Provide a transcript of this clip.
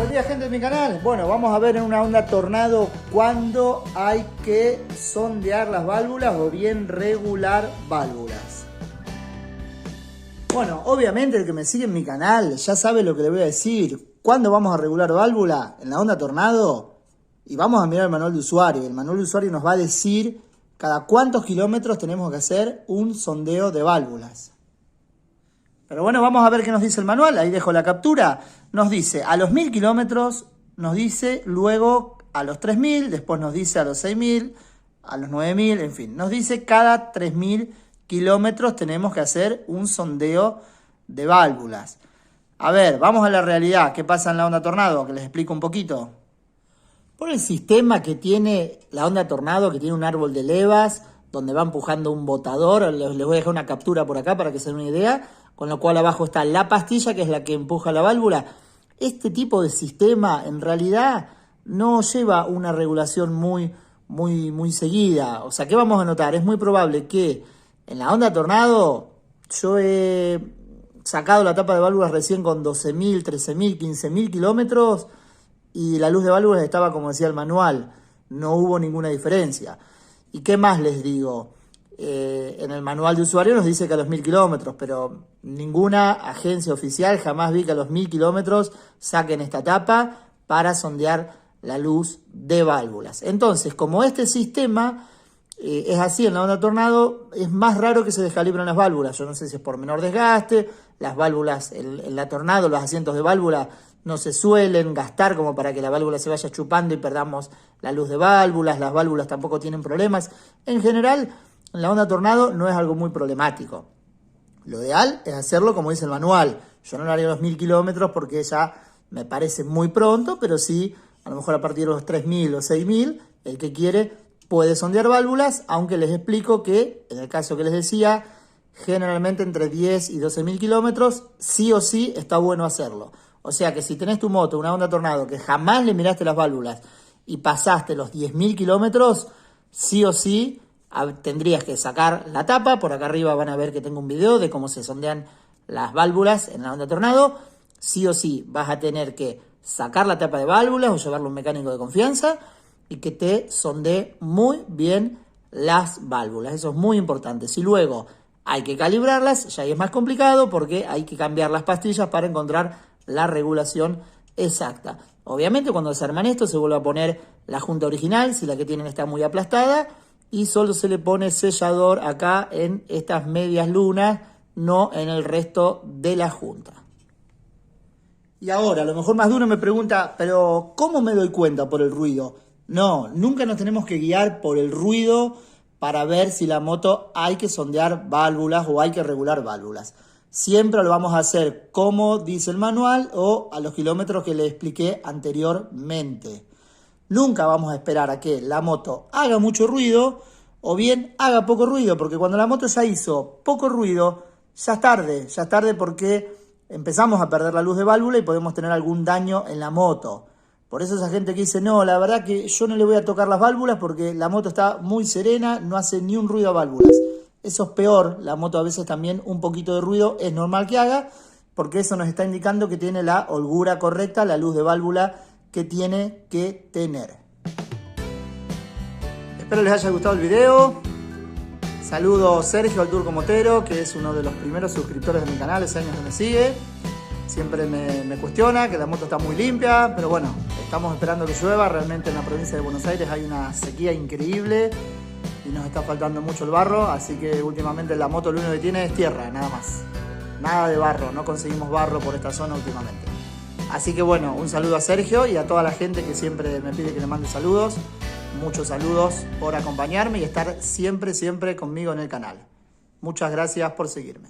Buen día, gente de mi canal. Bueno, vamos a ver en una Honda Tornado cuándo hay que sondear las válvulas o bien regular válvulas. Bueno, obviamente el que me sigue en mi canal ya sabe lo que le voy a decir. ¿Cuándo vamos a regular válvula? En la Honda Tornado. Y vamos a mirar el manual de usuario. El manual de usuario nos va a decir cada cuántos kilómetros tenemos que hacer un sondeo de válvulas. Pero bueno, vamos a ver qué nos dice el manual. Ahí dejo la captura. Nos dice a los 1000 kilómetros, nos dice luego a los 3000, después nos dice a los 6000, a los 9000, en fin. Nos dice cada 3000 kilómetros tenemos que hacer un sondeo de válvulas. A ver, vamos a la realidad. ¿Qué pasa en la Honda Tornado? Que les explico un poquito. Por el sistema que tiene la Honda Tornado, que tiene un árbol de levas, donde va empujando un botador. Les voy a dejar una captura por acá para que se den una idea. Con lo cual abajo está la pastilla, que es la que empuja la válvula. Este tipo de sistema en realidad no lleva una regulación muy seguida. O sea, ¿qué vamos a notar? Es muy probable que en la Honda Tornado yo he sacado la tapa de válvulas recién con 12.000, 13.000, 15.000 kilómetros y la luz de válvulas estaba como decía el manual. No hubo ninguna diferencia. ¿Y qué más les digo? En el manual de usuario nos dice que a los 1000 kilómetros, pero ninguna agencia oficial jamás vi que a los 1000 kilómetros saquen esta tapa para sondear la luz de válvulas. Entonces, como este sistema es así en la Honda Tornado, es más raro que se descalibren las válvulas. Yo no sé si es por menor desgaste, las válvulas en la Tornado, los asientos de válvula no se suelen gastar como para que la válvula se vaya chupando y perdamos la luz de válvulas. Las válvulas tampoco tienen problemas. En general, en la Honda Tornado no es algo muy problemático. Lo ideal es hacerlo como dice el manual. Yo no lo haría a los 1000 kilómetros porque ya me parece muy pronto, pero sí, a lo mejor a partir de los 3000 o 6000, el que quiere puede sondear válvulas, aunque les explico que, en el caso que les decía, generalmente entre 10 y 12.000 kilómetros, sí o sí está bueno hacerlo. O sea que si tenés tu moto, una Honda Tornado, que jamás le miraste las válvulas y pasaste los 10.000 kilómetros, sí o sí tendrías que sacar la tapa. Por acá arriba van a ver que tengo un video de cómo se sondean las válvulas en la Honda Tornado. Sí o sí vas a tener que sacar la tapa de válvulas o llevarlo a un mecánico de confianza y que te sondee muy bien las válvulas. Eso es muy importante. Si luego hay que calibrarlas, ya ahí es más complicado porque hay que cambiar las pastillas para encontrar la regulación exacta. Obviamente cuando desarman esto se vuelve a poner la junta original, si la que tienen está muy aplastada, y solo se le pone sellador acá en estas medias lunas, no en el resto de la junta. Y ahora, a lo mejor más de uno me pregunta, pero ¿cómo me doy cuenta por el ruido? No, nunca nos tenemos que guiar por el ruido para ver si la moto hay que sondear válvulas o hay que regular válvulas. Siempre lo vamos a hacer como dice el manual o a los kilómetros que le expliqué anteriormente. Nunca vamos a esperar a que la moto haga mucho ruido o bien haga poco ruido, porque cuando la moto ya hizo poco ruido, ya es tarde porque empezamos a perder la luz de válvula y podemos tener algún daño en la moto. Por eso esa gente que dice, no, la verdad que yo no le voy a tocar las válvulas porque la moto está muy serena, no hace ni un ruido a válvulas. Eso es peor, la moto a veces también un poquito de ruido es normal que haga, porque eso nos está indicando que tiene la holgura correcta, la luz de válvula que tiene que tener. Espero les haya gustado el video. Saludo Sergio, al Turco Motero, que es uno de los primeros suscriptores de mi canal, hace años que me sigue. Siempre me cuestiona que la moto está muy limpia, pero bueno, estamos esperando que llueva. Realmente en la provincia de Buenos Aires hay una sequía increíble y nos está faltando mucho el barro, así que últimamente la moto lo único que tiene es tierra, nada más. Nada de barro, no conseguimos barro por esta zona últimamente. Así que bueno, un saludo a Sergio y a toda la gente que siempre me pide que le mande saludos. Muchos saludos por acompañarme y estar siempre conmigo en el canal. Muchas gracias por seguirme.